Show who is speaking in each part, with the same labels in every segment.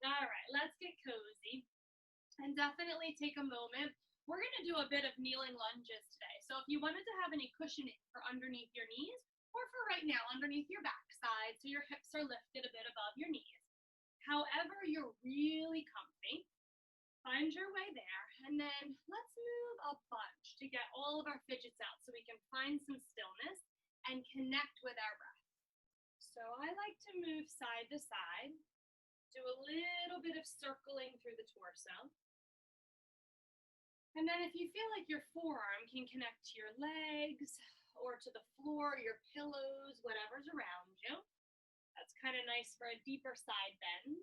Speaker 1: All right, let's get cozy and definitely take a moment. We're going to do a bit of kneeling lunges today. So if you wanted to have any cushioning for underneath your knees, or for right now underneath your backside, so your hips are lifted a bit above your knees. However you're really comfy, find your way there, and then let's move a bunch to get all of our fidgets out so we can find some stillness and connect with our breath. So I like to move side to side, do a little bit of circling through the torso. And then if you feel like your forearm can connect to your legs or to the floor, your pillows, whatever's around you, that's kind of nice for a deeper side bend.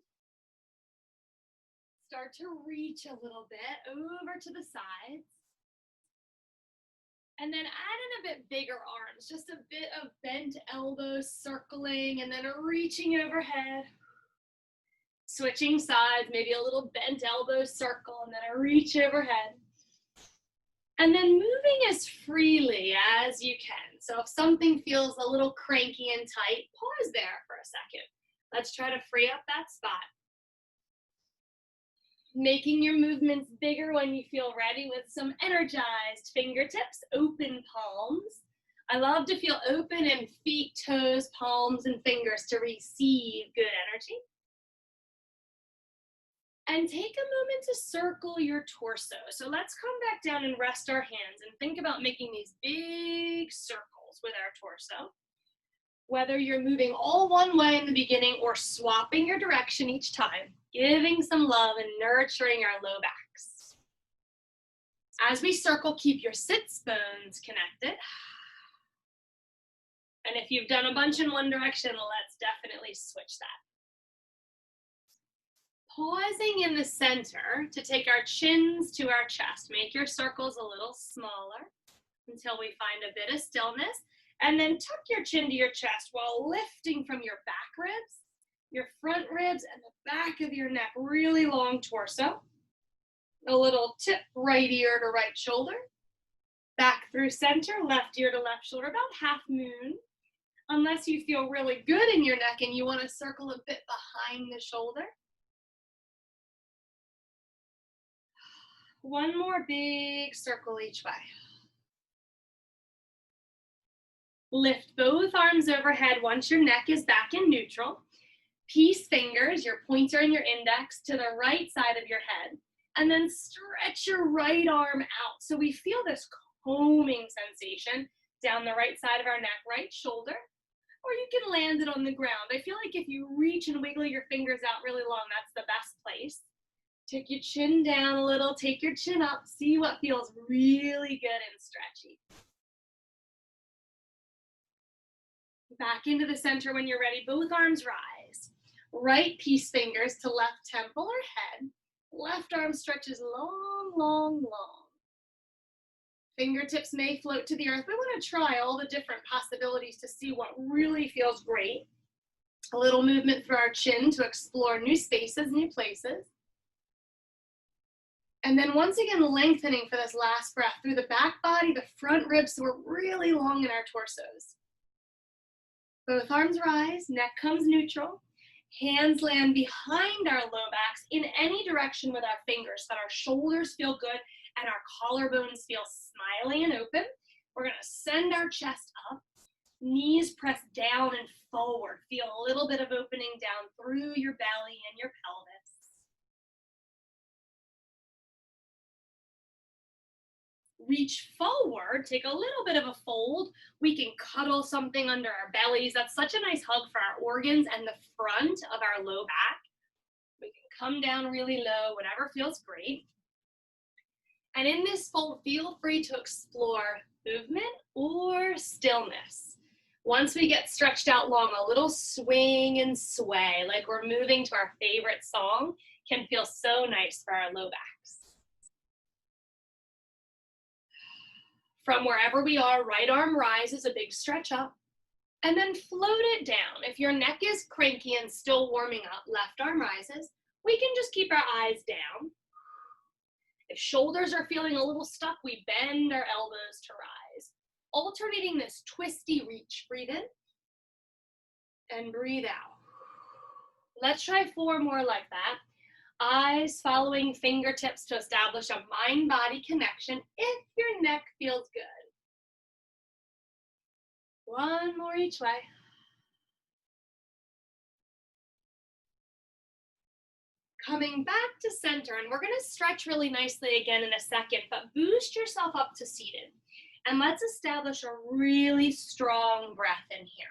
Speaker 1: Start to reach a little bit over to the sides. And then add in a bit bigger arms, just a bit of bent elbows circling and then reaching overhead. Switching sides, maybe a little bent elbow circle and then a reach overhead. And then moving as freely as you can. So if something feels a little cranky and tight, pause there for a second. Let's try to free up that spot. Making your movements bigger when you feel ready with some energized fingertips, open palms. I love to feel open in feet, toes, palms, and fingers to receive good energy. And take a moment to circle your torso. So let's come back down and rest our hands and think about making these big circles with our torso. Whether you're moving all one way in the beginning or swapping your direction each time, giving some love and nurturing our low backs. As we circle, keep your sits bones connected. And if you've done a bunch in one direction, let's definitely switch that. Pausing in the center to take our chins to our chest. Make your circles a little smaller until we find a bit of stillness. And then tuck your chin to your chest while lifting from your back ribs, your front ribs, and the back of your neck. Really long torso. A little tip right ear to right shoulder. Back through center, left ear to left shoulder, about half moon. Unless you feel really good in your neck and you want to circle a bit behind the shoulder. One more big circle each way. Lift both arms overhead once your neck is back in neutral. Peace fingers, your pointer and your index, to the right side of your head. And then stretch your right arm out. So we feel this combing sensation down the right side of our neck, right shoulder. Or you can land it on the ground. I feel like if you reach and wiggle your fingers out really long, that's the best place. Take your chin down a little, take your chin up, see what feels really good and stretchy. Back into the center when you're ready, both arms rise. Right peace fingers to left temple or head. Left arm stretches long, long, long. Fingertips may float to the earth. We want to try all the different possibilities to see what really feels great. A little movement through our chin to explore new spaces, new places. And then once again, lengthening for this last breath through the back body, the front ribs, so we're really long in our torsos. Both arms rise, neck comes neutral. Hands land behind our low backs in any direction with our fingers so that our shoulders feel good and our collarbones feel smiley and open. We're going to send our chest up, knees press down and forward. Feel a little bit of opening down through your belly and your pelvis. Reach forward, take a little bit of a fold. We can cuddle something under our bellies. That's such a nice hug for our organs and the front of our low back. We can come down really low, whatever feels great. And in this fold, feel free to explore movement or stillness. Once we get stretched out long, a little swing and sway, like we're moving to our favorite song, can feel so nice for our low backs. From wherever we are, right arm rises, a big stretch up, and then float it down. If your neck is cranky and still warming up, left arm rises. We can just keep our eyes down. If shoulders are feeling a little stuck, we bend our elbows to rise. Alternating this twisty reach. Breathe in and breathe out. Let's try 4 more like that. Eyes following fingertips to establish a mind-body connection if your neck feels good. One more each way. Coming back to center, and we're going to stretch really nicely again in a second, but boost yourself up to seated. And let's establish a really strong breath in here.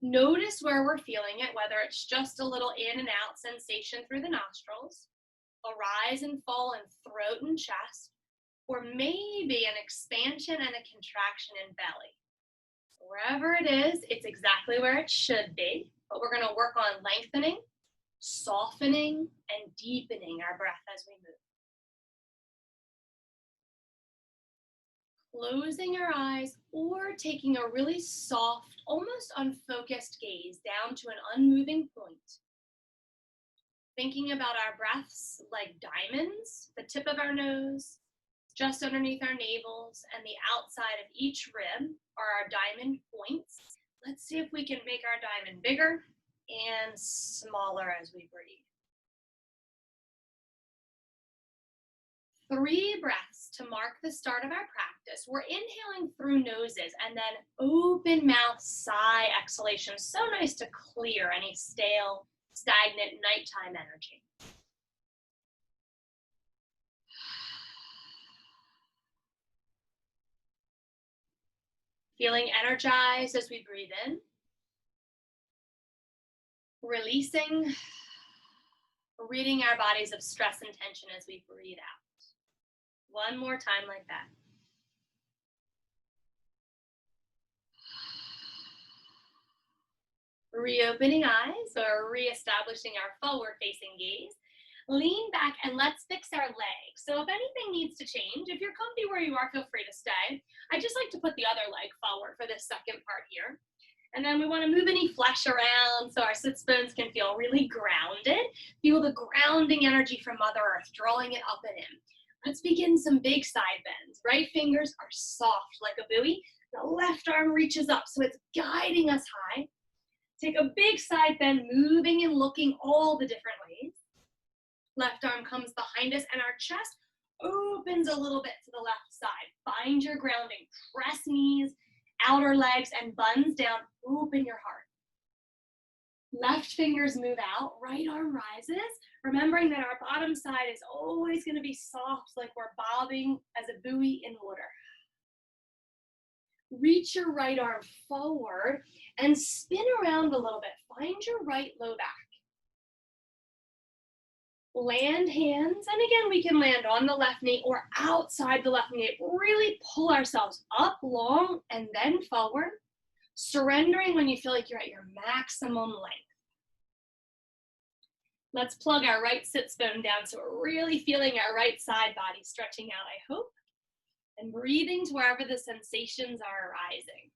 Speaker 1: Notice where we're feeling it, whether it's just a little in and out sensation through the nostrils, a rise and fall in throat and chest, or maybe an expansion and a contraction in belly. Wherever it is, it's exactly where it should be, but we're going to work on lengthening, softening, and deepening our breath as we move. Closing our eyes or taking a really soft, almost unfocused gaze down to an unmoving point. Thinking about our breaths like diamonds, the tip of our nose, just underneath our navels, and the outside of each rib are our diamond points. Let's see if we can make our diamond bigger and smaller as we breathe. 3 breaths to mark the start of our practice. We're inhaling through noses and then open mouth sigh exhalation. So nice to clear any stale, stagnant nighttime energy. Feeling energized as we breathe in. Releasing, ridding our bodies of stress and tension as we breathe out. One more time like that. Reopening eyes or reestablishing our forward-facing gaze. Lean back and let's fix our legs. So if anything needs to change, if you're comfy where you are, feel free to stay. I just like to put the other leg forward for this second part here. And then we want to move any flesh around so our sits bones can feel really grounded. Feel the grounding energy from Mother Earth, drawing it up and in. Let's begin some big side bends. Right fingers are soft like a buoy. The left arm reaches up, so it's guiding us high. Take a big side bend, moving and looking all the different ways. Left arm comes behind us, and our chest opens a little bit to the left side. Find your grounding. Press knees, outer legs, and buns down. Open your heart. Left fingers move out. Right arm rises. Remembering that our bottom side is always going to be soft, like we're bobbing as a buoy in water. Reach your right arm forward and spin around a little bit. Find your right low back. Land hands, and again, we can land on the left knee or outside the left knee. Really pull ourselves up long and then forward, surrendering when you feel like you're at your maximum length. Let's plug our right sits bone down so we're really feeling our right side body stretching out, I hope, and breathing to wherever the sensations are arising.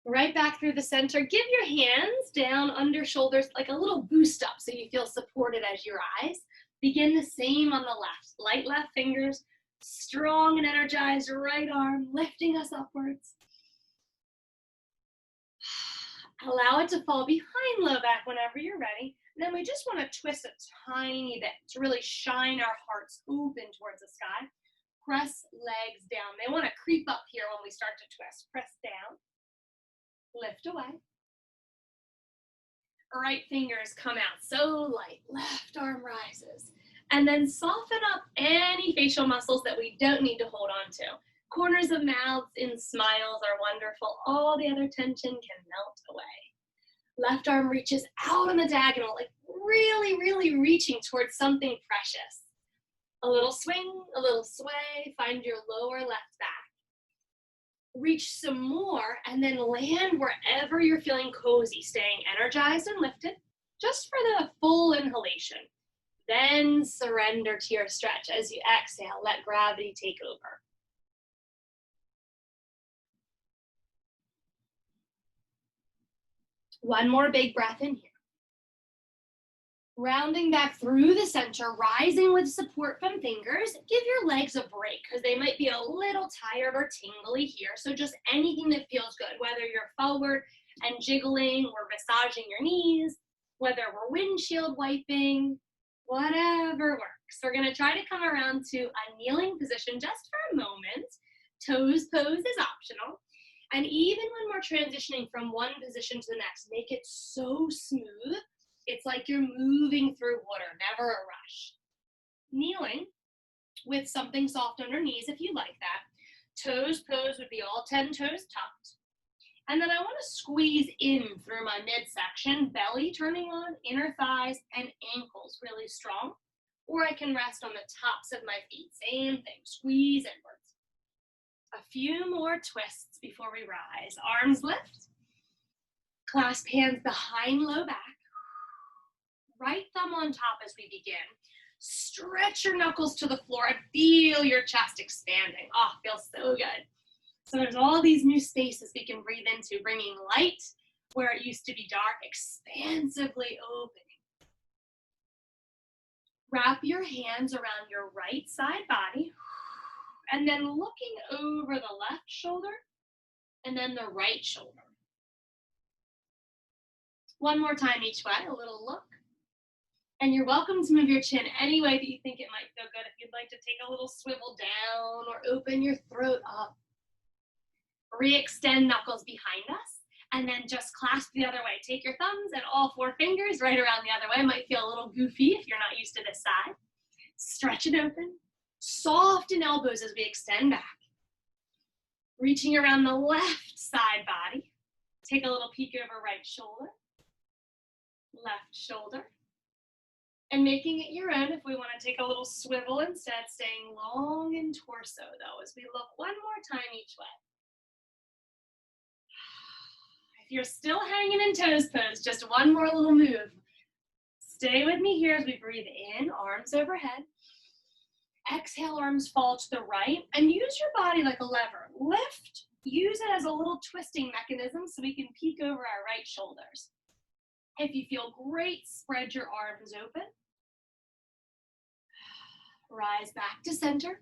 Speaker 1: Right back through the center. Give your hands down under shoulders like a little boost up so you feel supported as you rise. Begin the same on the left. Light left fingers, strong and energized right arm, lifting us upwards. Allow it to fall behind low back whenever you're ready. And then we just want to twist a tiny bit to really shine our hearts open towards the sky. Press legs down. They want to creep up here when we start to twist. Press down. Lift away. Right fingers come out so light. Left arm rises. And then soften up any facial muscles that we don't need to hold on to. Corners of mouths in smiles are wonderful. All the other tension can melt away. Left arm reaches out on the diagonal, like really, really reaching towards something precious. A little swing, a little sway. Find your lower left back. Reach some more and then land wherever you're feeling cozy, staying energized and lifted, just for the full inhalation. Then surrender to your stretch as you exhale. Let gravity take over. One more big breath in here. Rounding back through the center, rising with support from fingers. Give your legs a break because they might be a little tired or tingly here. So just anything that feels good, whether you're forward and jiggling or massaging your knees, whether we're windshield wiping, whatever works. We're gonna try to come around to a kneeling position just for a moment. Toes pose is optional. And even when we're transitioning from one position to the next, make it so smooth. It's like you're moving through water, never a rush. Kneeling with something soft on our knees if you like that. Toes pose would be all 10 toes tucked. And then I want to squeeze in through my midsection, belly turning on, inner thighs, and ankles really strong. Or I can rest on the tops of my feet. Same thing, squeeze inwards. A few more twists before we rise. Arms lift. Clasp hands behind low back. Right thumb on top as we begin. Stretch your knuckles to the floor and feel your chest expanding. Oh, feels so good. So there's all these new spaces we can breathe into, bringing light where it used to be dark, expansively opening. Wrap your hands around your right side body, and then looking over the left shoulder, and then the right shoulder. One more time each way, a little look. And you're welcome to move your chin any way that you think it might feel good. If you'd like to take a little swivel down or open your throat up. Re-extend knuckles behind us, and then just clasp the other way. Take your thumbs and all 4 fingers right around the other way. It might feel a little goofy if you're not used to this side. Stretch it open. Soften elbows as we extend back. Reaching around the left side body. Take a little peek over right shoulder, left shoulder. And making it your own if we want to take a little swivel instead, staying long in torso though, as we look one more time each way. If you're still hanging in toes pose, just one more little move. Stay with me here as we breathe in, arms overhead. Exhale, arms fall to the right, and use your body like a lever. Lift, use it as a little twisting mechanism so we can peek over our right shoulders. If you feel great, spread your arms open. Rise back to center.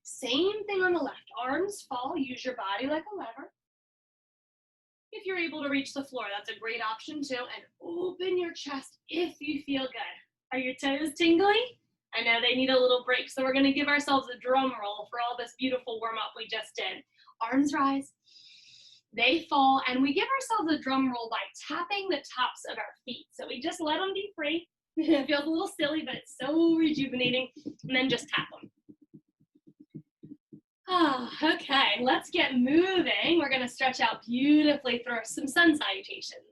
Speaker 1: Same thing on the left. Arms fall, use your body like a lever. If you're able to reach the floor, that's a great option too. And open your chest if you feel good. Are your toes tingly? I know they need a little break, so we're gonna give ourselves a drum roll for all this beautiful warm up we just did. Arms rise, they fall, and we give ourselves a drum roll by tapping the tops of our feet. So we just let them be free. It feels a little silly, but it's so rejuvenating. And then just tap them. Oh, okay, let's get moving. We're gonna stretch out beautifully through some sun salutations.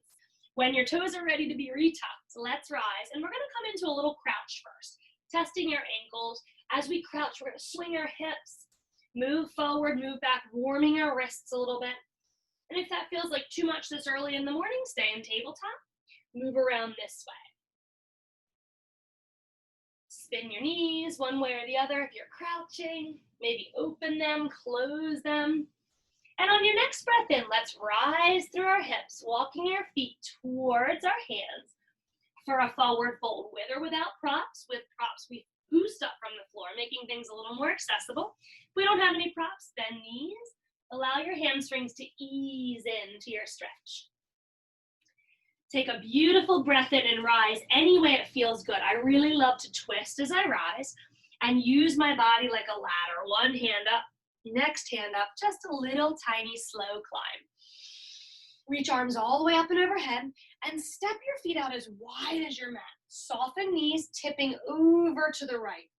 Speaker 1: When your toes are ready to be retucked, let's rise. And we're gonna come into a little crouch first, testing your ankles. As we crouch, we're gonna swing our hips, move forward, move back, warming our wrists a little bit. And if that feels like too much this early in the morning, stay in tabletop, move around this way. Spin your knees one way or the other if you're crouching. Maybe open them, close them. And on your next breath in, let's rise through our hips, walking our feet towards our hands for a forward fold, with or without props. With props, we boost up from the floor, making things a little more accessible. If we don't have any props, bend knees. Allow your hamstrings to ease into your stretch. Take a beautiful breath in and rise any way it feels good. I really love to twist as I rise and use my body like a ladder. One hand up, next hand up, just a little tiny slow climb. Reach arms all the way up and overhead and step your feet out as wide as your mat. Soften knees, tipping over to the right.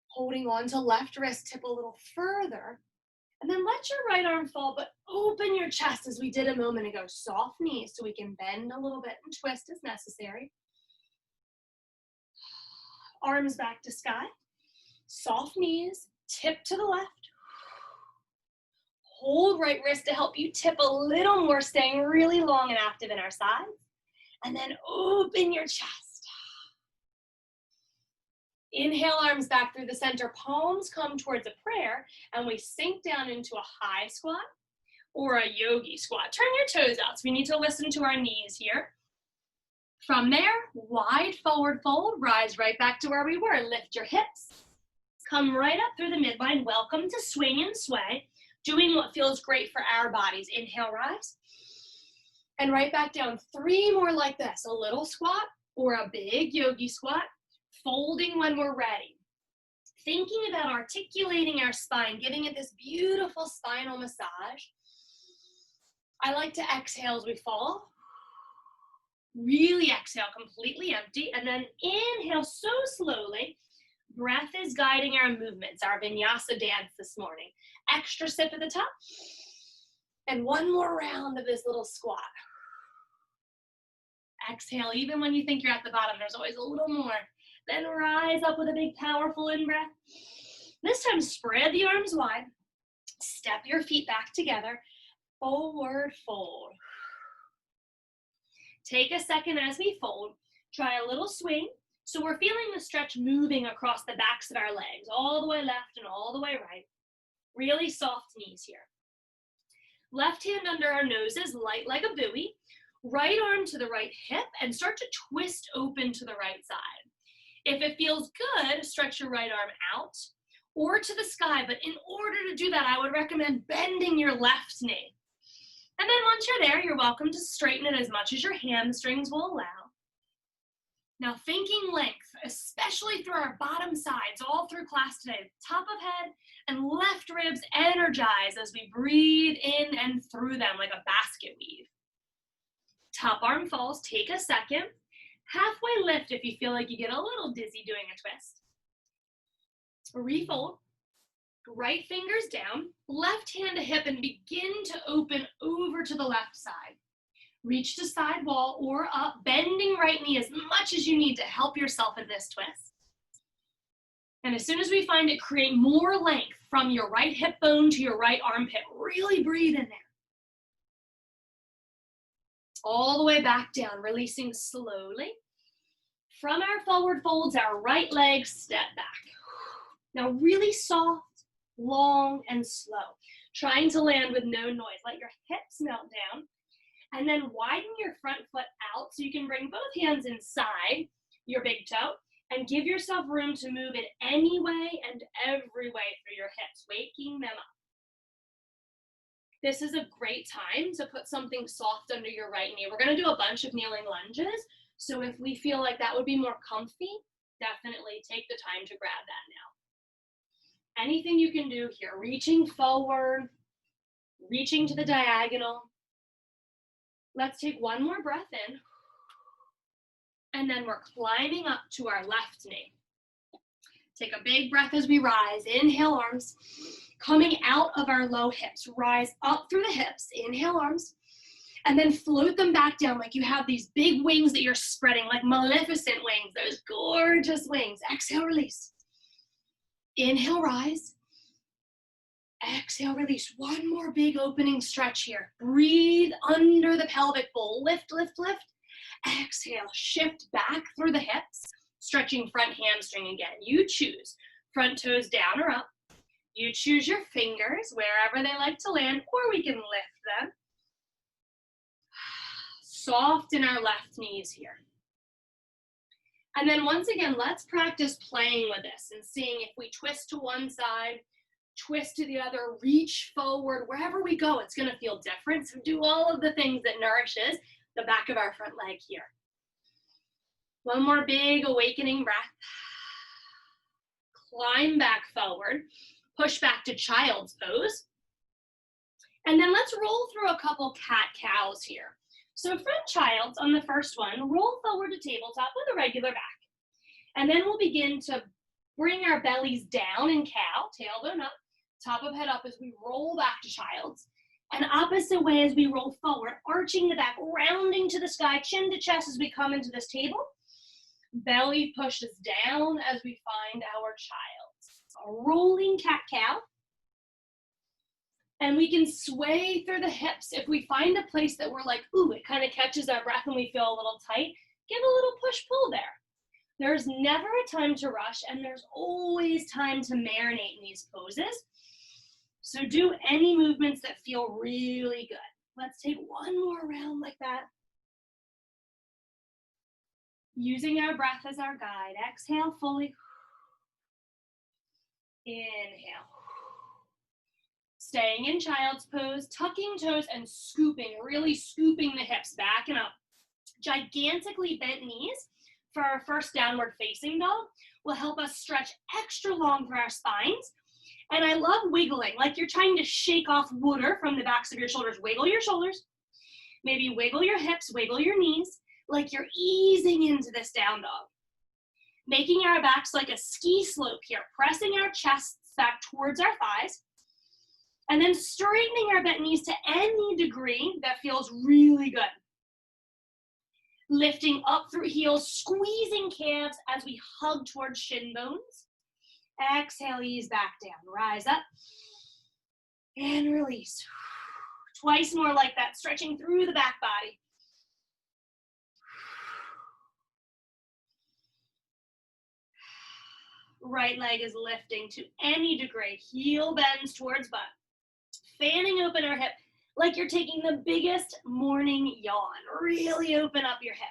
Speaker 1: Holding on to left wrist, tip a little further. And then let your right arm fall, but open your chest as we did a moment ago. Soft knees so we can bend a little bit and twist as necessary. Arms back to sky. Soft knees, tip to the left. Hold right wrist to help you tip a little more, staying really long and active in our sides. And then open your chest. Inhale, arms back through the center, palms come towards a prayer, and we sink down into a high squat or a yogi squat. Turn your toes out, so we need to listen to our knees here. From there, wide forward fold, rise right back to where we were. Lift your hips, come right up through the midline. Welcome to swing and sway, doing what feels great for our bodies. Inhale, rise. And right back down. 3 more like this, a little squat or a big yogi squat, folding when we're ready. Thinking about articulating our spine, giving it this beautiful spinal massage. I like to exhale as we fall. Really exhale, completely empty, and then inhale so slowly. Breath is guiding our movements, our vinyasa dance this morning. Extra sip at the top. And one more round of this little squat. Exhale, even when you think you're at the bottom, there's always a little more. Then rise up with a big, powerful in-breath. This time, spread the arms wide. Step your feet back together. Forward fold. Take a second as we fold. Try a little swing. So we're feeling the stretch moving across the backs of our legs, all the way left and all the way right. Really soft knees here. Left hand under our noses, light like a buoy. Right arm to the right hip and start to twist open to the right side. If it feels good, stretch your right arm out or to the sky. But in order to do that, I would recommend bending your left knee. And then once you're there, you're welcome to straighten it as much as your hamstrings will allow. Now thinking length, especially through our bottom sides, all through class today, top of head and left ribs energize as we breathe in and through them like a basket weave. Top arm falls, take a second. Halfway lift if you feel like you get a little dizzy doing a twist. Refold, right fingers down, left hand to hip and begin to open over to the left side. Reach to side wall or up, bending right knee as much as you need to help yourself in this twist. And as soon as we find it, create more length from your right hip bone to your right armpit. Really breathe in there. All the way back down, releasing slowly. From our forward folds, our right leg step back. Now really soft, long, and slow. Trying to land with no noise. Let your hips melt down. And then widen your front foot out so you can bring both hands inside your big toe and give yourself room to move in any way and every way through your hips, waking them up. This is a great time to put something soft under your right knee. We're going to do a bunch of kneeling lunges. So if we feel like that would be more comfy, definitely take the time to grab that now. Anything you can do here, reaching forward, reaching to the diagonal. Let's take one more breath in. And then we're climbing up to our left knee. Take a big breath as we rise. Inhale, arms. Coming out of our low hips. Rise up through the hips. Inhale, arms. And then float them back down like you have these big wings that you're spreading, like maleficent wings. Those gorgeous wings. Exhale, release. Inhale, rise. Exhale, release. One more big opening stretch here. Breathe under the pelvic bowl. Lift, lift, lift. Exhale, shift back through the hips. Stretching front hamstring again. You choose. Front toes down or up. You choose your fingers wherever they like to land, or we can lift them. Soft in our left knees here. And then once again, let's practice playing with this and seeing if we twist to one side, twist to the other, reach forward, wherever we go, it's going to feel different. So do all of the things that nourishes the back of our front leg here. One more big awakening breath. Climb back forward, push back to child's pose. And then let's roll through a couple cat-cows here. So front child's on the first one, roll forward to tabletop with a regular back. And then we'll begin to bring our bellies down in cow, tailbone up, top of head up as we roll back to child's. And opposite way as we roll forward, arching the back, rounding to the sky, chin to chest as we come into this table. Belly pushes down as we find our child's. A rolling cat-cow. And we can sway through the hips. If we find a place that we're like, ooh, it kind of catches our breath and we feel a little tight, give a little push-pull there. There's never a time to rush, and there's always time to marinate in these poses. So do any movements that feel really good. Let's take one more round like that. Using our breath as our guide. Exhale fully. Inhale. Staying in child's pose, tucking toes and scooping, really scooping the hips back and up. Gigantically bent knees for our first downward facing dog will help us stretch extra long for our spines. And I love wiggling, like you're trying to shake off water from the backs of your shoulders. Wiggle your shoulders, maybe wiggle your hips, wiggle your knees, like you're easing into this down dog. Making our backs like a ski slope here, pressing our chests back towards our thighs, and then straightening our bent knees to any degree that feels really good. Lifting up through heels, squeezing calves as we hug towards shin bones. Exhale, ease back down, rise up, and release. Twice more like that, stretching through the back body. Right leg is lifting to any degree, heel bends towards butt. Fanning open our hip like you're taking the biggest morning yawn. Really open up your hip.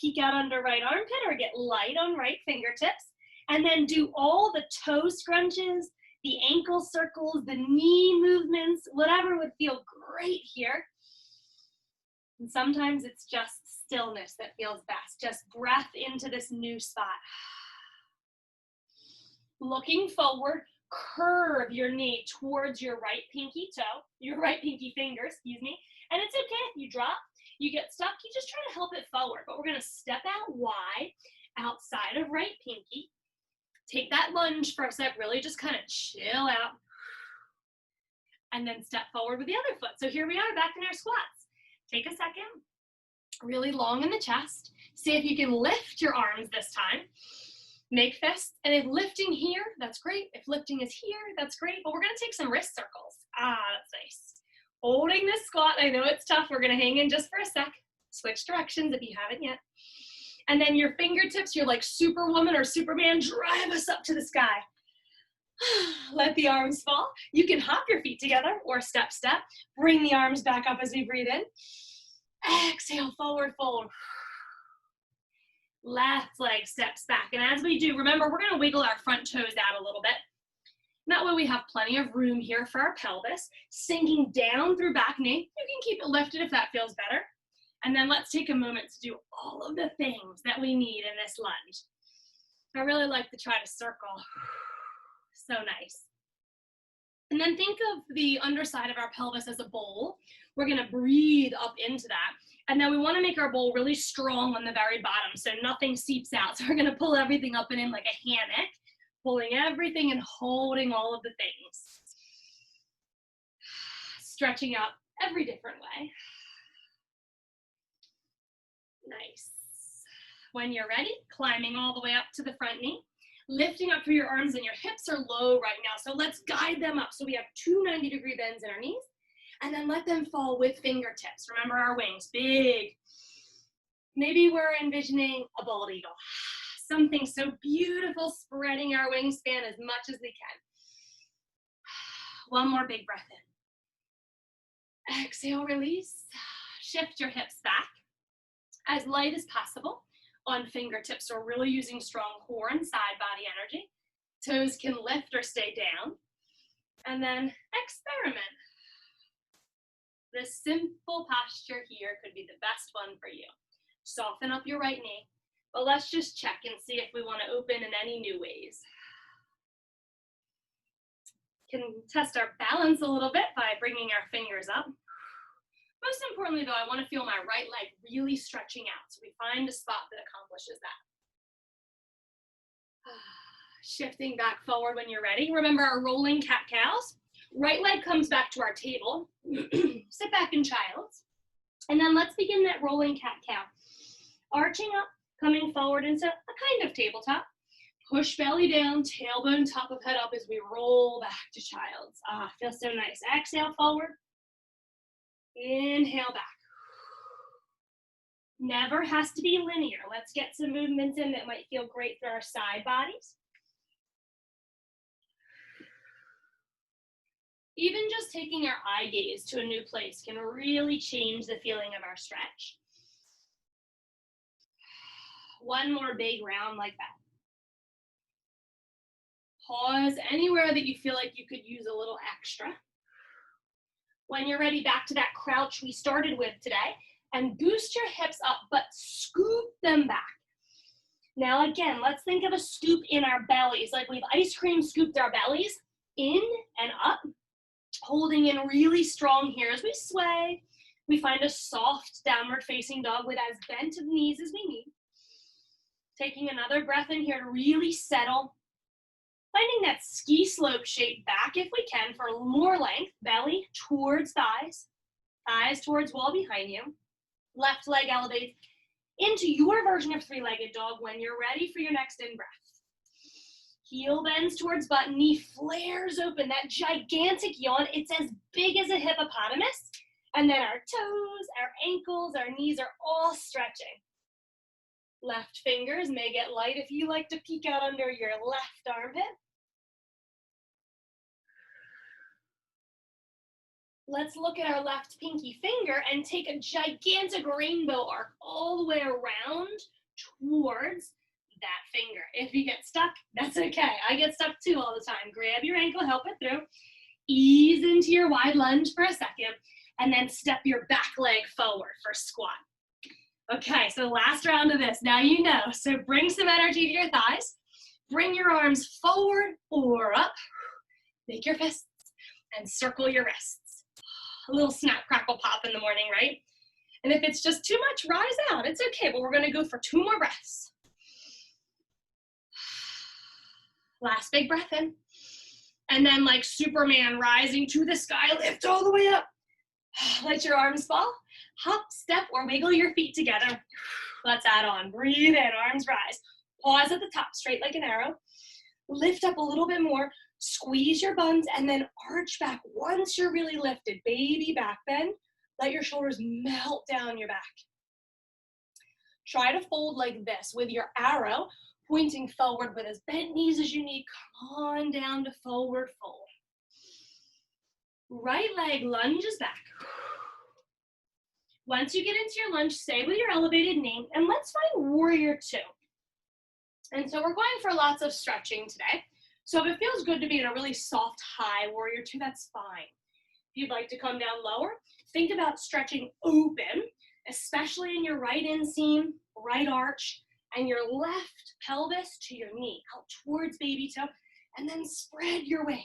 Speaker 1: Peek out under right armpit or get light on right fingertips. And then do all the toe scrunches, the ankle circles, the knee movements, whatever would feel great here. And sometimes it's just stillness that feels best. Just breath into this new spot. Looking forward, curve your knee towards your right pinky toe, your right pinky finger, excuse me. And it's okay if you drop, you get stuck, you just try to help it forward. But we're gonna step out wide, outside of right pinky. Take that lunge for a sec, really just kind of chill out. And then step forward with the other foot. So here we are back in our squats. Take a second, really long in the chest. See if you can lift your arms this time. Make fists, and if lifting here, that's great. If lifting is here, that's great. But we're gonna take some wrist circles. That's nice. Holding this squat, I know it's tough. We're gonna hang in just for a sec. Switch directions if you haven't yet. And then your fingertips, you're like Superwoman or Superman, drive us up to the sky. Let the arms fall. You can hop your feet together or step, step. Bring the arms back up as we breathe in. Exhale, forward fold. Left leg steps back. And as we do, remember, we're gonna wiggle our front toes out a little bit. That way we have plenty of room here for our pelvis. Sinking down through back knee. You can keep it lifted if that feels better. And then let's take a moment to do all of the things that we need in this lunge. I really like to try to circle. So nice. And then think of the underside of our pelvis as a bowl. We're gonna breathe up into that. And then we wanna make our bowl really strong on the very bottom so nothing seeps out. So we're gonna pull everything up and in like a hammock, pulling everything and holding all of the things. Stretching out every different way. Nice. When you're ready, climbing all the way up to the front knee, lifting up through your arms, and your hips are low right now. So let's guide them up. So we have two 90-degree bends in our knees, and then let them fall with fingertips. Remember our wings, big. Maybe we're envisioning a bald eagle. Something so beautiful, spreading our wingspan as much as we can. One more big breath in. Exhale, release. Shift your hips back as light as possible on fingertips. So we're really using strong core and side body energy. Toes can lift or stay down. And then experiment. This simple posture here could be the best one for you. Soften up your right knee, but let's just check and see if we want to open in any new ways. Can test our balance a little bit by bringing our fingers up. Most importantly though, I want to feel my right leg really stretching out. So we find a spot that accomplishes that. Shifting back forward when you're ready. Remember our rolling cat-cows. Right leg comes back to our table. Sit back in child's. And then let's begin that rolling cat-cow. Arching up, coming forward into a kind of tabletop. Push belly down, tailbone top of head up as we roll back to child's. Feels so nice. Exhale forward. Inhale back. Never has to be linear. Let's get some movements in that might feel great for our side bodies. Even just taking our eye gaze to a new place can really change the feeling of our stretch. One more big round like that. Pause anywhere that you feel like you could use a little extra. When you're ready, back to that crouch we started with today, and boost your hips up, but scoop them back. Now again, let's think of a scoop in our bellies, like we've ice cream scooped our bellies in and up, holding in really strong here as we sway. We find a soft downward facing dog with as bent of knees as we need. Taking another breath in here to really settle. Finding that ski slope shape back if we can for more length, belly towards thighs, thighs towards wall behind you. Left leg elevates into your version of three-legged dog when you're ready for your next in-breath. Heel bends towards butt, knee flares open, that gigantic yawn. It's as big as a hippopotamus. And then our toes, our ankles, our knees are all stretching. Left fingers may get light if you like to peek out under your left armpit. Let's look at our left pinky finger and take a gigantic rainbow arc all the way around towards that finger. If you get stuck, that's okay. I get stuck too all the time. Grab your ankle, help it through. Ease into your wide lunge for a second, and then step your back leg forward for squat. Okay, so last round of this. Now you know. So bring some energy to your thighs. Bring your arms forward or up. Make your fists and circle your wrists. A little snap, crackle, pop in the morning, right? And if it's just too much, rise out. It's okay, but we're gonna go for 2 more breaths. Last big breath in. And then like Superman rising to the sky, lift all the way up. Let your arms fall. Hop, step, or wiggle your feet together. Let's add on. Breathe in, arms rise. Pause at the top, straight like an arrow. Lift up a little bit more. Squeeze your buns and then arch back once you're really lifted. Baby back bend. Let your shoulders melt down your back. Try to fold like this with your arrow pointing forward with as bent knees as you need. Come on down to forward fold. Right leg lunges back. Once you get into your lunge, stay with your elevated knee, and let's find warrior 2. And so we're going for lots of stretching today. So if it feels good to be in a really soft, high warrior 2, that's fine. If you'd like to come down lower, think about stretching open, especially in your right inseam, right arch, and your left pelvis to your knee, out towards baby toe, and then spread your wings.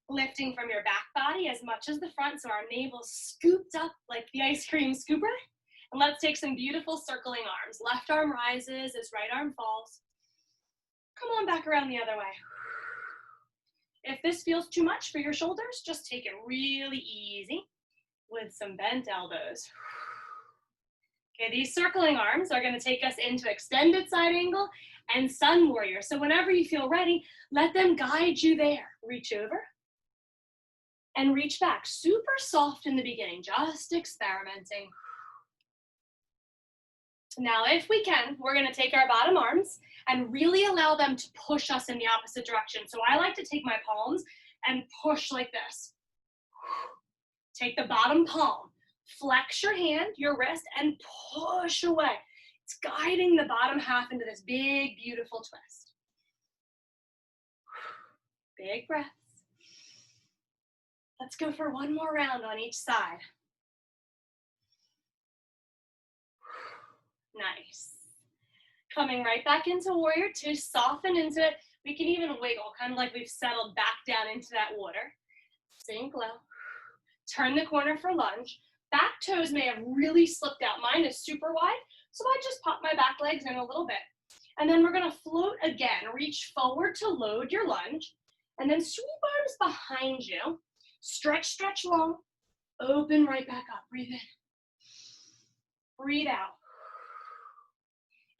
Speaker 1: Lifting from your back body as much as the front, so our navel's scooped up like the ice cream scooper. And let's take some beautiful circling arms. Left arm rises as right arm falls. Come on back around the other way. If this feels too much for your shoulders, just take it really easy with some bent elbows. Okay, these circling arms are going to take us into extended side angle and sun warrior. So whenever you feel ready, let them guide you there. Reach over and reach back. Super soft in the beginning, just experimenting. Now, if we can, we're going to take our bottom arms and really allow them to push us in the opposite direction. So I like to take my palms and push like this. Take the bottom palm, flex your hand, your wrist, and push away. It's guiding the bottom half into this big, beautiful twist. Big breaths. Let's go for 1 more round on each side. Nice. Coming right back into warrior 2, soften into it. We can even wiggle, kind of like we've settled back down into that water. Sink low. Turn the corner for lunge. Back toes may have really slipped out. Mine is super wide, so I just pop my back legs in a little bit. And then we're gonna float again. Reach forward to load your lunge, and then sweep arms behind you. Stretch, stretch long. Open right back up. Breathe in. Breathe out.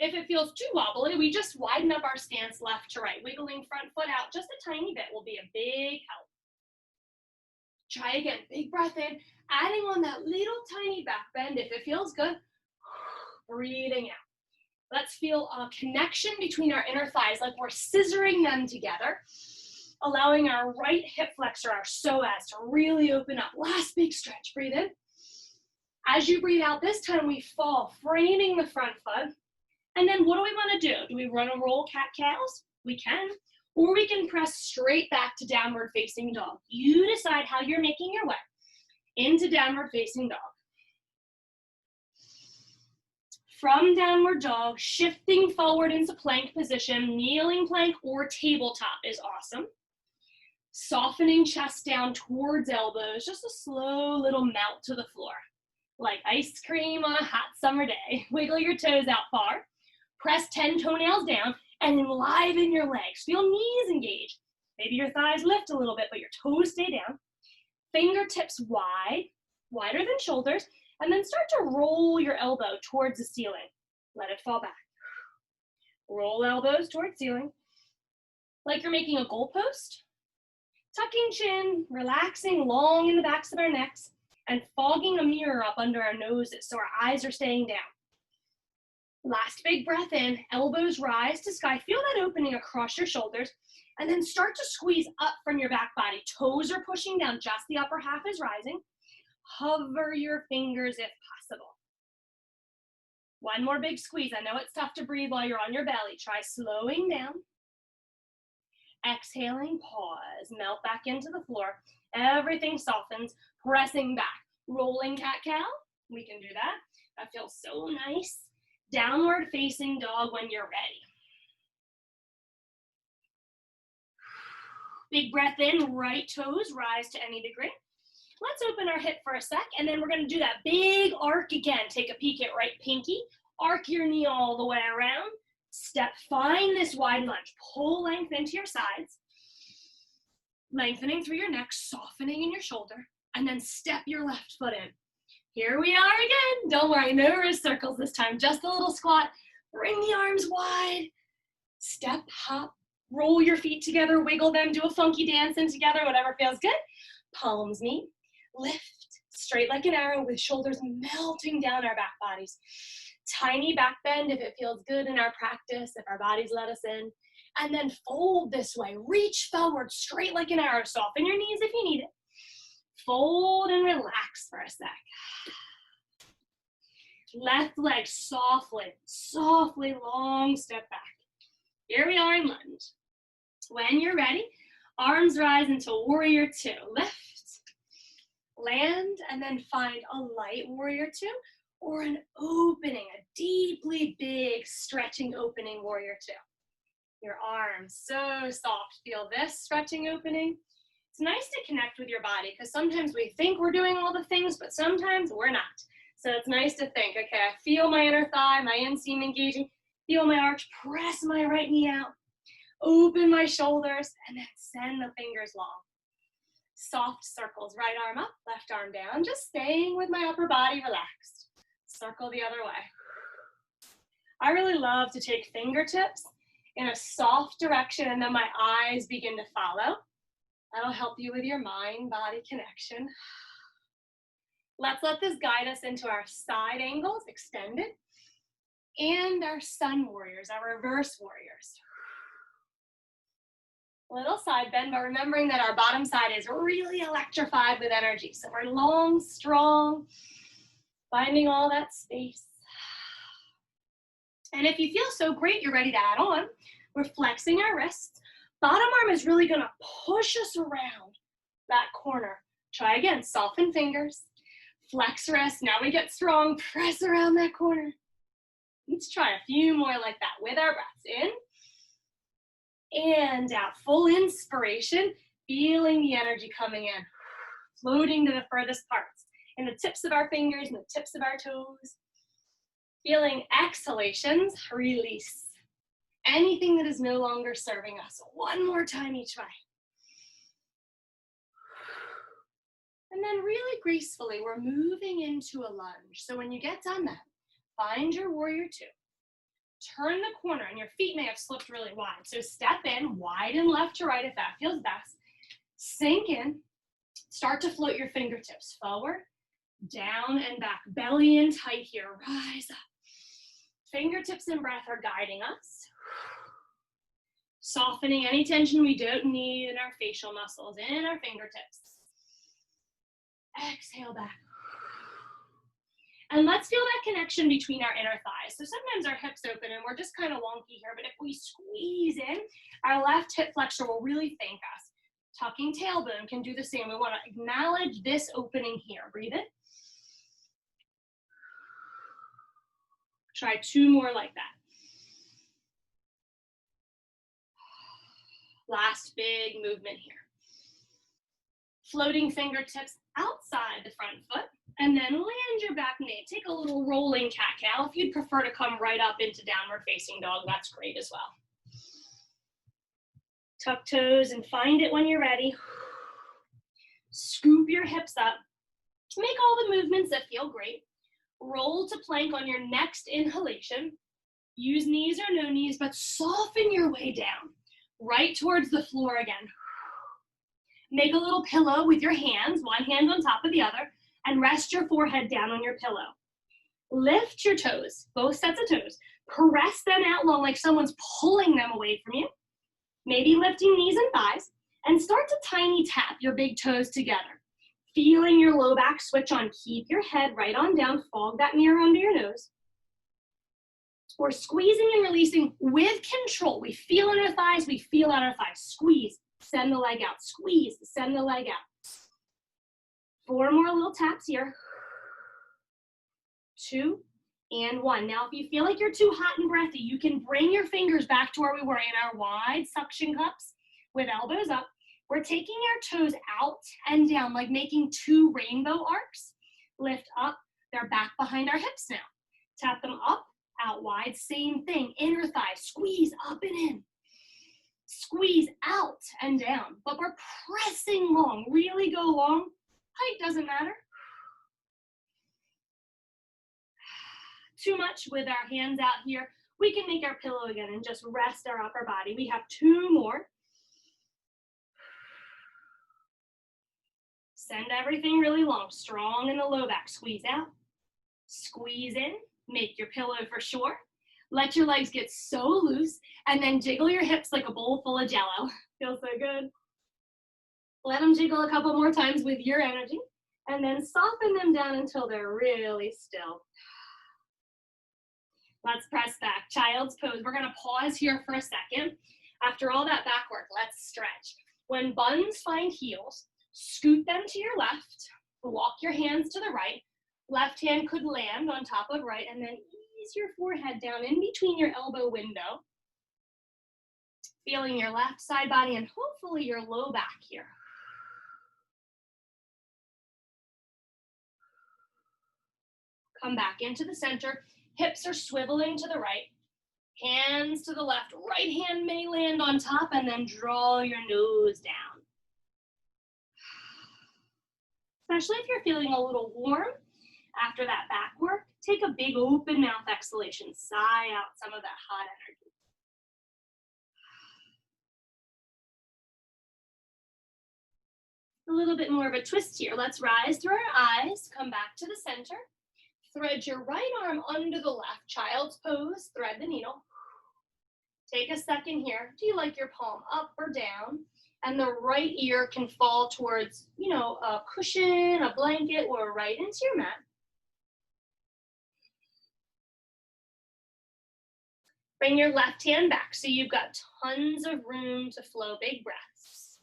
Speaker 1: If it feels too wobbly, we just widen up our stance left to right. Wiggling front foot out just a tiny bit will be a big help. Try again, big breath in, adding on that little tiny back bend if it feels good. Breathing out. Let's feel a connection between our inner thighs, like we're scissoring them together, allowing our right hip flexor, our psoas, to really open up. Last big stretch, breathe in. As you breathe out, this time we fall, framing the front foot. And then what do we want to do? Do we run a roll cat-cows? We can. Or we can press straight back to downward facing dog. You decide how you're making your way. into downward facing dog. From downward dog, shifting forward into plank position, kneeling plank or tabletop is awesome. Softening chest down towards elbows, just a slow little melt to the floor. Like ice cream on a hot summer day. Wiggle your toes out far. Press 10 toenails down and enliven your legs. Feel knees engage. Maybe your thighs lift a little bit, but your toes stay down. Fingertips wide, wider than shoulders. And then start to roll your elbow towards the ceiling. Let it fall back. Roll elbows towards ceiling. Like you're making a goalpost. Tucking chin, relaxing long in the backs of our necks, and fogging a mirror up under our noses so our eyes are staying down. Last big breath in, elbows rise to sky. Feel that opening across your shoulders, and then start to squeeze up from your back body. Toes are pushing down, just the upper half is rising. Hover your fingers if possible. One more big squeeze. I know it's tough to breathe while you're on your belly. Try slowing down. Exhaling, pause, melt back into the floor. Everything softens, pressing back. Rolling cat-cow, we can do that. That feels so nice. Downward facing dog when you're ready. Big breath in, right toes rise to any degree. Let's open our hip for a sec, and then we're gonna do that big arc again. Take a peek at right pinky. Arc your knee all the way around. Step, find this wide lunge. Pull length into your sides. Lengthening through your neck, softening in your shoulder, and then step your left foot in. Here we are again. Don't worry, no wrist circles this time, just a little squat. Bring the arms wide. Step, hop, roll your feet together, wiggle them, do a funky dance in together, whatever feels good. Palms meet. Lift, straight like an arrow with shoulders melting down our back bodies. Tiny back bend if it feels good in our practice, if our bodies let us in. And then fold this way. Reach forward, straight like an arrow. Soften your knees if you need it. Fold and relax for a sec. Left leg softly, softly, long step back. Here we are in lunge. When you're ready, arms rise into warrior two. Lift. Land, and then find a light warrior two or an opening, a deeply big stretching opening warrior two. Your arms so soft. Feel this stretching opening. It's nice to connect with your body because sometimes we think we're doing all the things, but sometimes we're not. So it's nice to think, okay, I feel my inner thigh, my inseam engaging, feel my arch, press my right knee out, open my shoulders, and then send the fingers long. Soft circles, right arm up, left arm down, just staying with my upper body relaxed. Circle the other way. I really love to take fingertips in a soft direction and then my eyes begin to follow. That'll help you with your mind-body connection. Let's let this guide us into our side angles, extended, and our sun warriors, our reverse warriors. Little side bend, but remembering that our bottom side is really electrified with energy. So we're long, strong, finding all that space. And if you feel so great, you're ready to add on. We're flexing our wrists. Bottom arm is really gonna push us around that corner. Try again, soften fingers, flex wrists. Now we get strong, press around that corner. Let's try a few more like that with our breaths. In and out, full inspiration, feeling the energy coming in, floating to the furthest parts, in the tips of our fingers and the tips of our toes. Feeling exhalations, release. Anything that is no longer serving us. One more time each way. And then really gracefully, we're moving into a lunge. So when you get done that, find your warrior two. Turn the corner, and your feet may have slipped really wide. So step in, widen left to right if that feels best. Sink in. Start to float your fingertips forward, down, and back. Belly in tight here. Rise up. Fingertips and breath are guiding us. Softening any tension we don't need in our facial muscles, in our fingertips. Exhale back. And let's feel that connection between our inner thighs. So sometimes our hips open and we're just kind of wonky here, but if we squeeze in, our left hip flexor will really thank us. Tucking tailbone can do the same. We want to acknowledge this opening here. Breathe in. Try 2 more like that. Last big movement here. Floating fingertips outside the front foot, and then land your back knee. Take a little rolling cat-cow. If you'd prefer to come right up into downward facing dog, that's great as well. Tuck toes and find it when you're ready. Scoop your hips up. Make all the movements that feel great. Roll to plank on your next inhalation. Use knees or no knees, but soften your way down, right towards the floor again. Make a little pillow with your hands, one hand on top of the other, and rest your forehead down on your pillow. Lift your toes, both sets of toes. Press them out long like someone's pulling them away from you. Maybe lifting knees and thighs, and start to tiny tap your big toes together. Feeling your low back switch on. Keep your head right on down. Fog that mirror under your nose. We're squeezing and releasing with control. We feel in our thighs, we feel out our thighs. Squeeze, send the leg out. Squeeze, send the leg out. 4 more little taps here. 2 and 1. Now, if you feel like you're too hot and breathy, you can bring your fingers back to where we were in our wide suction cups with elbows up. We're taking our toes out and down, like making 2 rainbow arcs. Lift up, they're back behind our hips now. Tap them up, out wide, same thing. Inner thigh, squeeze up and in. Squeeze out and down, but we're pressing long. Really go long. Height doesn't matter. Too much with our hands out here. We can make our pillow again and just rest our upper body. We have 2 more. Send everything really long, strong in the low back. Squeeze out, squeeze in, make your pillow for sure. Let your legs get so loose, and then jiggle your hips like a bowl full of Jell-O. Feels so good. Let them jiggle a couple more times with your energy, and then soften them down until they're really still. Let's press back, child's pose. We're gonna pause here for a second. After all that back work, let's stretch. When buns find heels, scoot them to your left, walk your hands to the right. Left hand could land on top of right, and then ease your forehead down in between your elbow window. Feeling your left side body and hopefully your low back here. Come back into the center. Hips are swiveling to the right. Hands to the left. Right hand may land on top, and then draw your nose down. Especially if you're feeling a little warm after that back work, take a big open mouth exhalation. Sigh out some of that hot energy. A little bit more of a twist here. Let's rise through our eyes. Come back to the center. Thread your right arm under the left. Child's pose. Thread the needle. Take a second here. Do you like your palm up or down? And the right ear can fall towards, a cushion, a blanket, or right into your mat. Bring your left hand back so you've got tons of room to flow. Big breaths.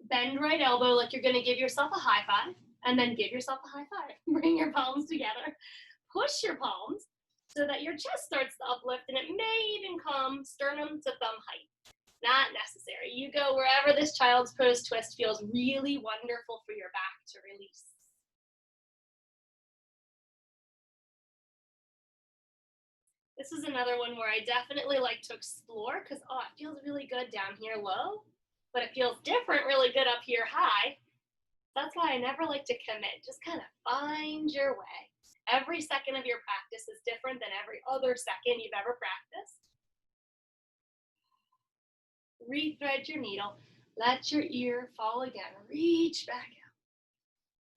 Speaker 1: Bend right elbow like you're going to give yourself a high five, and then give yourself a high five. Bring your palms together. Push your palms so that your chest starts to uplift, and it may even come sternum to thumb height. Not necessary. You go wherever this child's pose twist feels really wonderful for your back to release. This is another one where I definitely like to explore because, it feels really good down here low, but it feels different really good up here high. That's why I never like to commit. Just kind of find your way. Every second of your practice is different than every other second you've ever practiced. Rethread your needle. Let your ear fall again. Reach back out.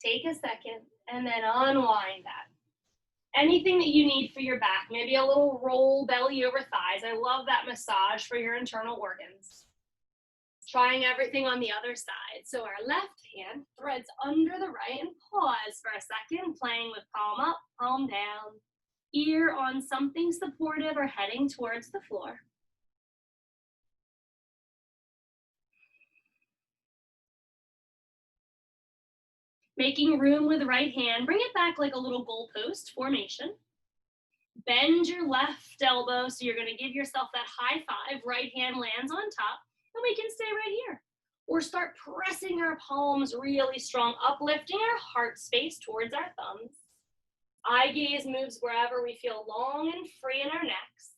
Speaker 1: Take a second and then unwind that. Anything that you need for your back, maybe a little roll belly over thighs. I love that massage for your internal organs. Trying everything on the other side. So our left hand threads under the right and pause for a second, playing with palm up, palm down, ear on something supportive or heading towards the floor. Making room with the right hand, bring it back like a little goalpost formation. Bend your left elbow, so you're gonna give yourself that high five. Right hand lands on top, and we can stay right here. Or start pressing our palms really strong, uplifting our heart space towards our thumbs. Eye gaze moves wherever we feel long and free in our necks.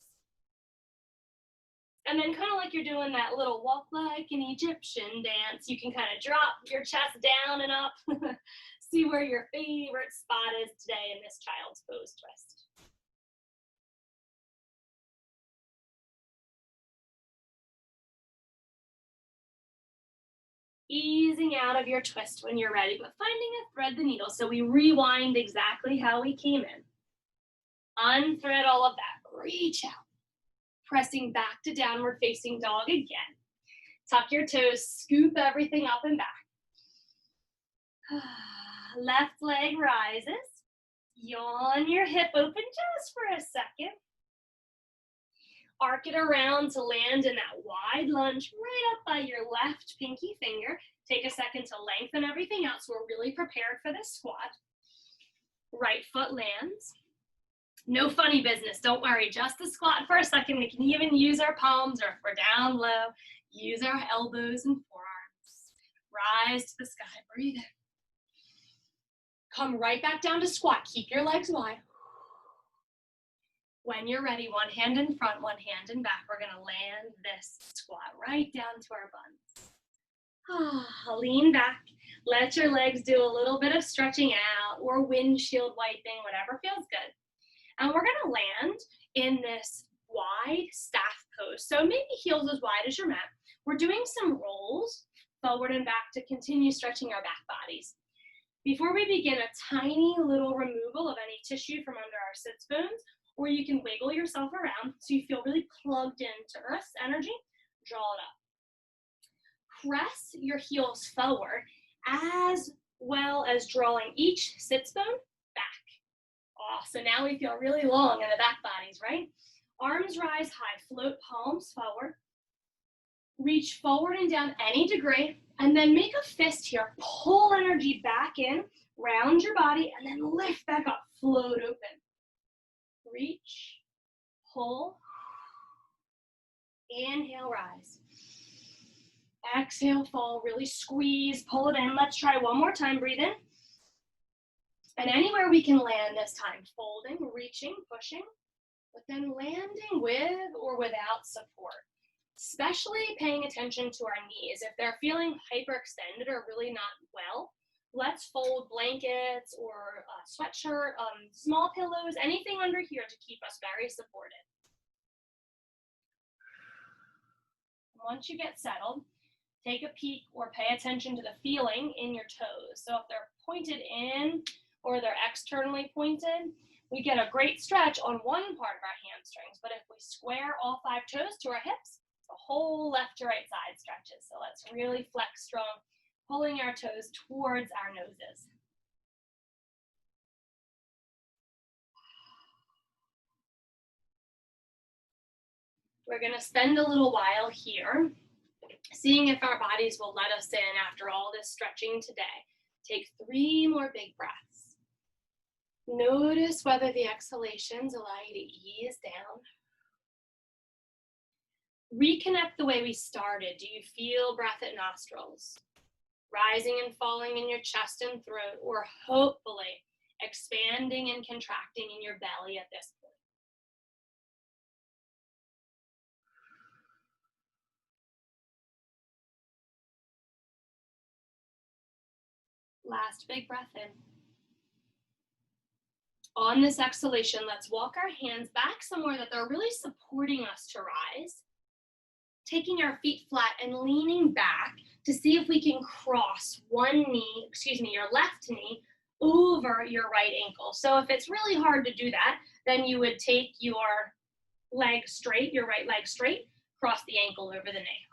Speaker 1: And then kind of like you're doing that little walk like an Egyptian dance, you can kind of drop your chest down and up. See where your favorite spot is today in this child's pose twist. Easing out of your twist when you're ready, but finding a thread the needle. So we rewind exactly how we came in. Unthread all of that. Reach out. Pressing back to downward facing dog again. Tuck your toes, scoop everything up and back. Left leg rises. Yawn your hip open just for a second. Arc it around to land in that wide lunge right up by your left pinky finger. Take a second to lengthen everything out so we're really prepared for this squat. Right foot lands. No funny business, don't worry, just a squat for a second. We can even use our palms, or if we're down low, use our elbows and forearms. Rise to the sky, breathe in. Come right back down to squat, keep your legs wide. When you're ready, one hand in front, one hand in back, we're gonna land this squat right down to our buns. Lean back, let your legs do a little bit of stretching out or windshield wiping, whatever feels good. And we're gonna land in this wide staff pose. So maybe heels as wide as your mat. We're doing some rolls forward and back to continue stretching our back bodies. Before we begin, a tiny little removal of any tissue from under our sits bones, or you can wiggle yourself around so you feel really plugged into Earth's energy. Draw it up. Press your heels forward as well as drawing each sits bone back. Oh, so now we feel really long in the back bodies, right? Arms rise high, float palms forward. Reach forward and down any degree, and then make a fist here. Pull energy back in, round your body, and then lift back up, float open. Reach, pull, inhale, rise. Exhale, fall, really squeeze, pull it in. Let's try one more time, breathe in. And anywhere we can land this time, folding, reaching, pushing, but then landing with or without support. Especially paying attention to our knees. If they're feeling hyperextended or really not well, let's fold blankets or a sweatshirt, small pillows, anything under here to keep us very supported. Once you get settled, take a peek or pay attention to the feeling in your toes. So if they're pointed in or they're externally pointed, we get a great stretch on one part of our hamstrings. But if we square all 5 toes to our hips, the whole left to right side stretches. So let's really flex strong, pulling our toes towards our noses. We're going to spend a little while here seeing if our bodies will let us in after all this stretching today. Take 3 more big breaths. Notice whether the exhalations allow you to ease down. Reconnect the way we started. Do you feel breath at nostrils? Rising and falling in your chest and throat, or hopefully expanding and contracting in your belly at this point. Last big breath in. On this exhalation, let's walk our hands back somewhere that they're really supporting us to rise. Taking our feet flat and leaning back to see if we can cross your left knee over your right ankle. So if it's really hard to do that, then you would take your leg straight, your right leg straight, cross the ankle over the knee.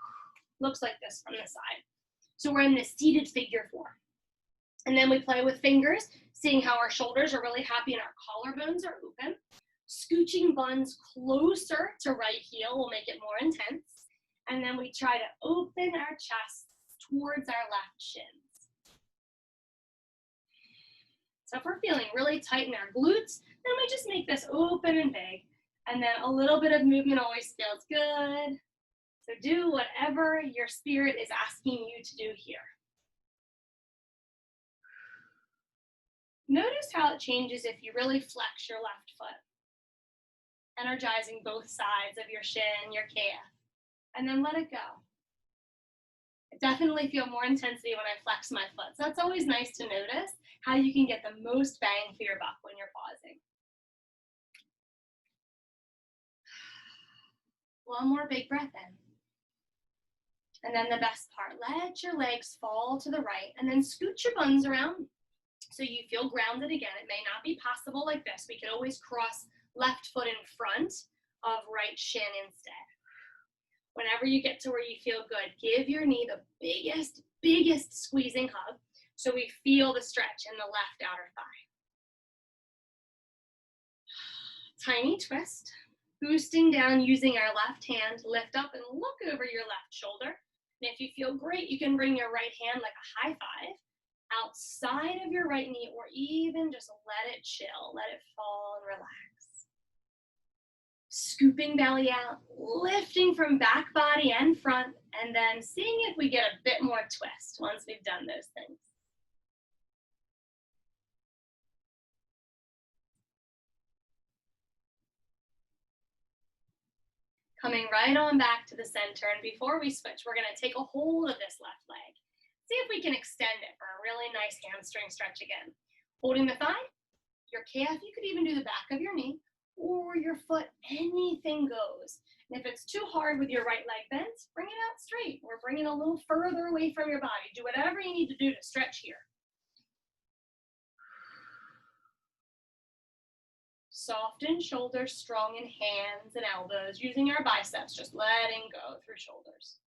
Speaker 1: Looks like this from the side. So we're in this seated figure 4. And then we play with fingers, seeing how our shoulders are really happy and our collarbones are open. Scooching buns closer to right heel will make it more intense. And then we try to open our chest towards our left shins. So if we're feeling really tight in our glutes, then we just make this open and big. And then a little bit of movement always feels good. So do whatever your spirit is asking you to do here. Notice how it changes if you really flex your left foot, energizing both sides of your shin, your calf, and then let it go. I definitely feel more intensity when I flex my foot. So that's always nice to notice how you can get the most bang for your buck when you're pausing. One more big breath in. And then the best part, let your legs fall to the right and then scoot your buns around so you feel grounded again. It may not be possible like this. We could always cross left foot in front of right shin instead. Whenever you get to where you feel good, give your knee the biggest squeezing hug so we feel the stretch in the left outer thigh. Tiny twist, boosting down using our left hand, lift up and look over your left shoulder. And if you feel great, you can bring your right hand like a high five outside of your right knee, or even just let it chill, let it fall and relax. Scooping belly out, lifting from back body and front, and then seeing if we get a bit more twist once we've done those things. Coming right on back to the center, and before we switch, we're going to take a hold of this left leg. See if we can extend it for a really nice hamstring stretch again. Holding the thigh, your calf, you could even do the back of your knee, or your foot, anything goes. And if it's too hard with your right leg bent, bring it out straight, or bring it a little further away from your body. Do whatever you need to do to stretch here. Soften shoulders, strong in hands and elbows, using our biceps, just letting go through shoulders.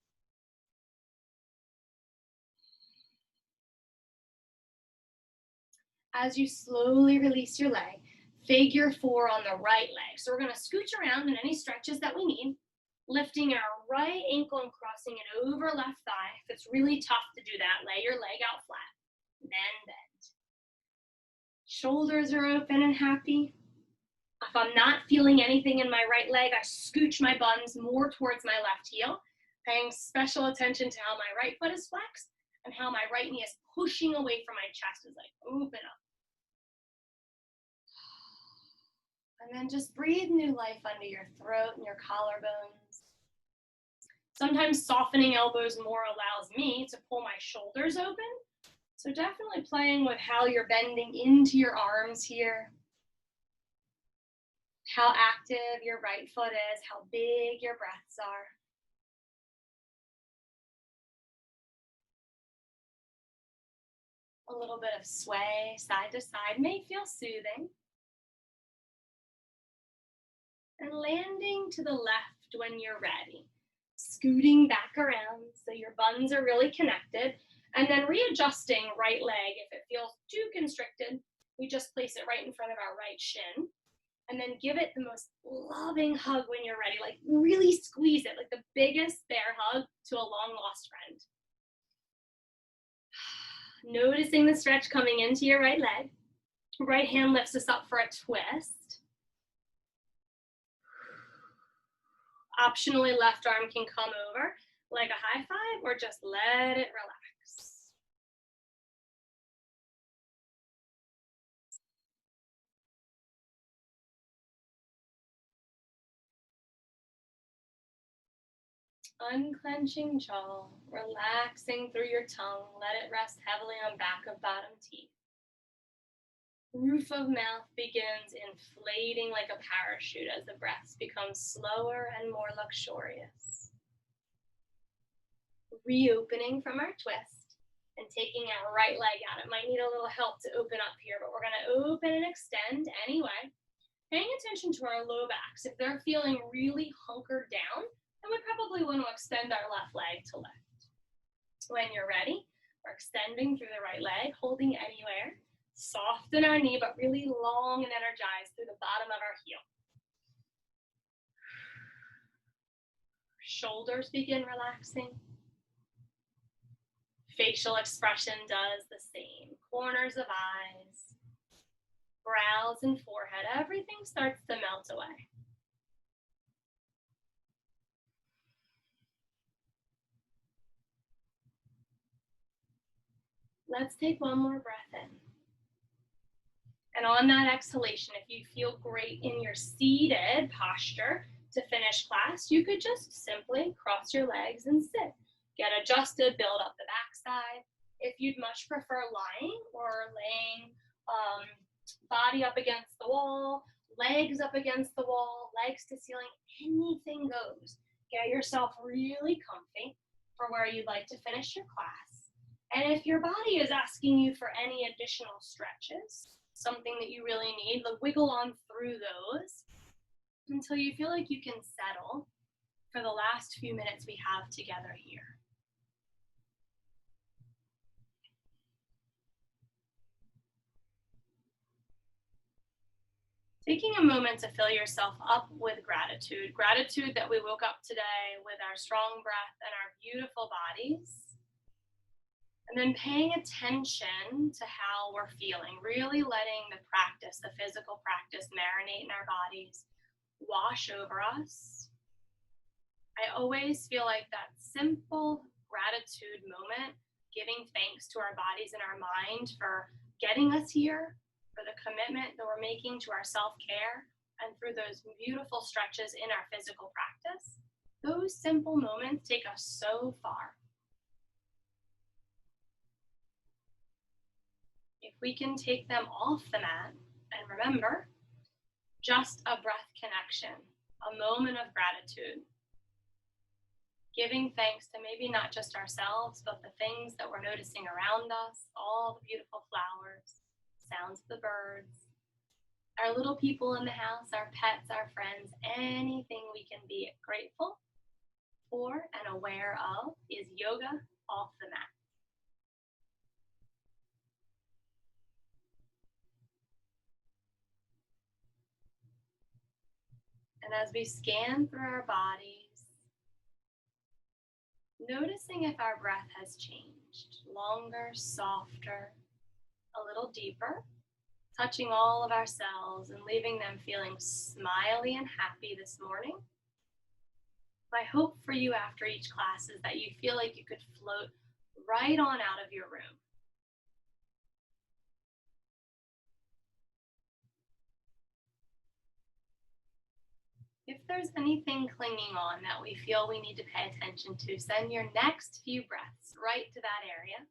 Speaker 1: As you slowly release your leg, figure four on the right leg. So we're going to scooch around in any stretches that we need, lifting our right ankle and crossing it over left thigh. If it's really tough to do that, lay your leg out flat, then bend. Shoulders are open and happy. If I'm not feeling anything in my right leg, I scooch my buns more towards my left heel, paying special attention to how my right foot is flexed and how my right knee is pushing away from my chest as I open up. And then just breathe new life under your throat and your collarbones. Sometimes softening elbows more allows me to pull my shoulders open. So definitely playing with how you're bending into your arms here. How active your right foot is, how big your breaths are. A little bit of sway side to side may feel soothing. And landing to the left when you're ready. Scooting back around so your buns are really connected. And then readjusting right leg. If it feels too constricted, we just place it right in front of our right shin. And then give it the most loving hug when you're ready. Like really squeeze it, like the biggest bear hug to a long lost friend. Noticing the stretch coming into your right leg. Right hand lifts us up for a twist. Optionally, left arm can come over like a high five or just let it relax. Unclenching jaw, relaxing through your tongue. Let it rest heavily on back of bottom teeth. Roof of mouth begins inflating like a parachute as the breaths become slower and more luxurious. Reopening from our twist and taking our right leg out. It might need a little help to open up here, but we're going to open and extend anyway. Paying attention to our low backs. If they're feeling really hunkered down, then we probably want to extend our left leg to lift. When you're ready, we're extending through the right leg, holding anywhere. Soften our knee, but really long and energized through the bottom of our heel. Shoulders begin relaxing. Facial expression does the same. Corners of eyes. brows and forehead, everything starts to melt away. Let's take one more breath in. And on that exhalation, if you feel great in your seated posture to finish class, you could just simply cross your legs and sit. Get adjusted, build up the backside. If you'd much prefer lying or laying, body up against the wall, legs up against the wall, legs to ceiling, anything goes. Get yourself really comfy for where you'd like to finish your class. And if your body is asking you for any additional stretches, something that you really need, wiggle on through those until you feel like you can settle for the last few minutes we have together here. Taking a moment to fill yourself up with gratitude. Gratitude that we woke up today with our strong breath and our beautiful bodies. And then paying attention to how we're feeling, really letting the practice, the physical practice, marinate in our bodies, wash over us. I always feel like that simple gratitude moment, giving thanks to our bodies and our mind for getting us here, for the commitment that we're making to our self-care, and through those beautiful stretches in our physical practice. Those simple moments take us so far. If we can take them off the mat, and remember, just a breath connection, a moment of gratitude, giving thanks to maybe not just ourselves, but the things that we're noticing around us, all the beautiful flowers, sounds of the birds, our little people in the house, our pets, our friends, anything we can be grateful for and aware of is yoga off the mat. And as we scan through our bodies, noticing if our breath has changed, longer, softer, a little deeper, touching all of our cells and leaving them feeling smiley and happy this morning. My hope for you after each class is that you feel like you could float right on out of your room. If there's anything clinging on that we feel we need to pay attention to, send your next few breaths right to that area.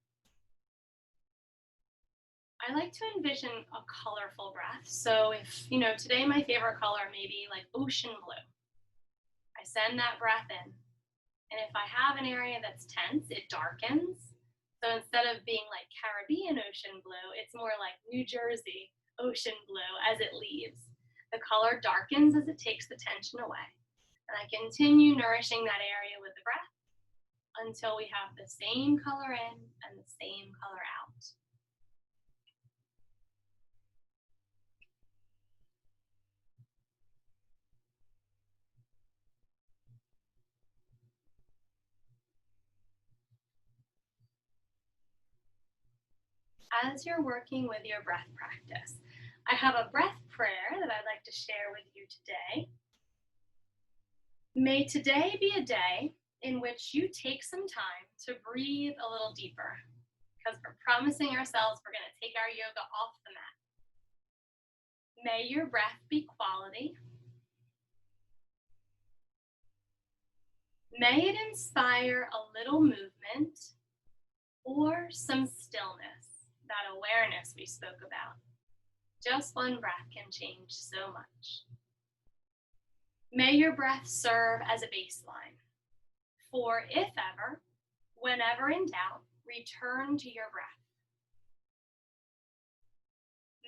Speaker 1: I like to envision a colorful breath. So if, today my favorite color may be like ocean blue. I send that breath in. And if I have an area that's tense, it darkens. So instead of being like Caribbean ocean blue, it's more like New Jersey ocean blue as it leaves. The color darkens as it takes the tension away. And I continue nourishing that area with the breath until we have the same color in and the same color out. As you're working with your breath practice, I have a breath prayer that I'd like to share with you today. May today be a day in which you take some time to breathe a little deeper, because we're promising ourselves we're going to take our yoga off the mat. May your breath be quality. May it inspire a little movement or some stillness, that awareness we spoke about. Just one breath can change so much. May your breath serve as a baseline for, if ever, whenever in doubt, return to your breath.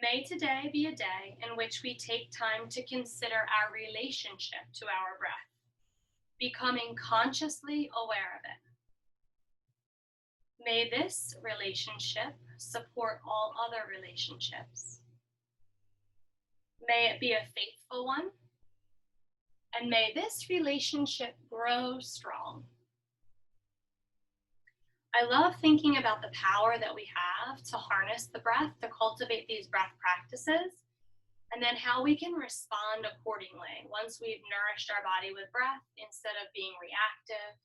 Speaker 1: May today be a day in which we take time to consider our relationship to our breath, becoming consciously aware of it. May this relationship support all other relationships. May it be a faithful one, and may this relationship grow strong. I love thinking about the power that we have to harness the breath, to cultivate these breath practices and then how we can respond accordingly once we've nourished our body with breath instead of being reactive.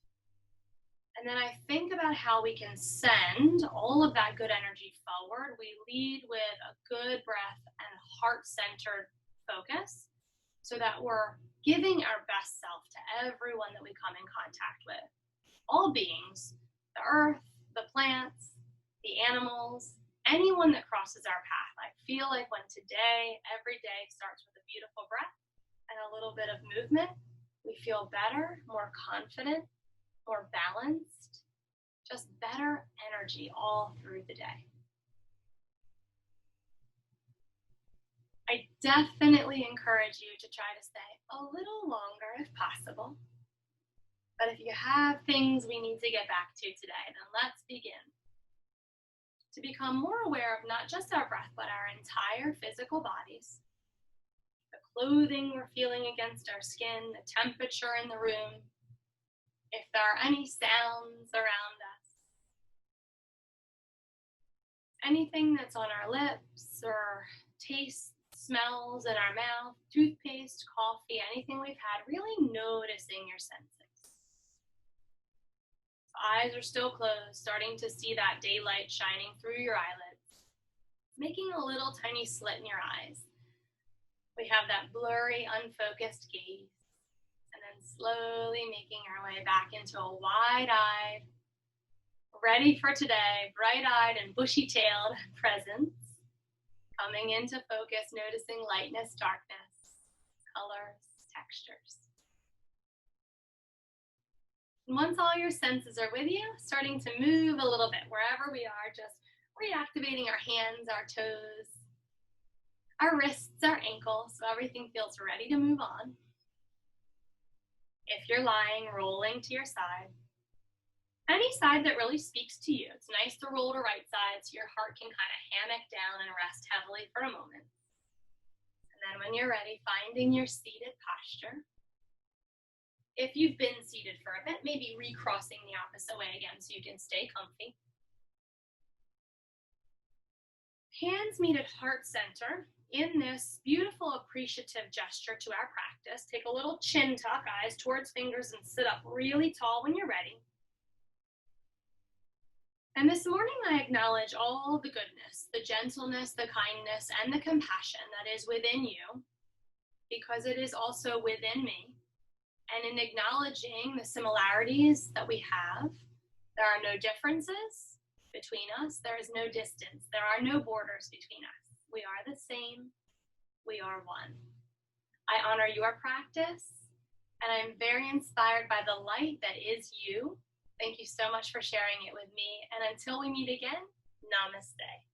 Speaker 1: And then I think about how we can send all of that good energy forward. We lead with a good breath and heart-centered focus so that we're giving our best self to everyone that we come in contact with. All beings, the earth, the plants, the animals, anyone that crosses our path. I feel like when every day starts with a beautiful breath and a little bit of movement, we feel better, more confident, more balanced, just better energy all through the day. I definitely encourage you to try to stay a little longer if possible. But if you have things we need to get back to today, then let's begin. To become more aware of not just our breath, but our entire physical bodies, the clothing we're feeling against our skin, the temperature in the room, if there are any sounds around us, anything that's on our lips or taste, smells in our mouth, toothpaste, coffee, anything we've had, really noticing your senses. Eyes are still closed, starting to see that daylight shining through your eyelids, making a little tiny slit in your eyes. We have that blurry, unfocused gaze, and then slowly making our way back into a wide-eyed, ready for today, bright-eyed and bushy-tailed presence, coming into focus, noticing lightness, darkness, colors, textures. And once all your senses are with you, starting to move a little bit wherever we are, just reactivating our hands, our toes, our wrists, our ankles, so everything feels ready to move on. If you're lying, rolling to your side, any side that really speaks to you. It's nice to roll to right side so your heart can kind of hammock down and rest heavily for a moment. And then when you're ready, finding your seated posture. If you've been seated for a bit, maybe recrossing the opposite way again so you can stay comfy. Hands meet at heart center in this beautiful appreciative gesture to our practice. Take a little chin tuck, eyes towards fingers, and sit up really tall when you're ready. And this morning I acknowledge all the goodness, the gentleness, the kindness, and the compassion that is within you, because it is also within me. And in acknowledging the similarities that we have, there are no differences between us. There is no distance. There are no borders between us. We are the same. We are one. I honor your practice, and I'm very inspired by the light that is you. Thank you so much for sharing it with me. And until we meet again, namaste.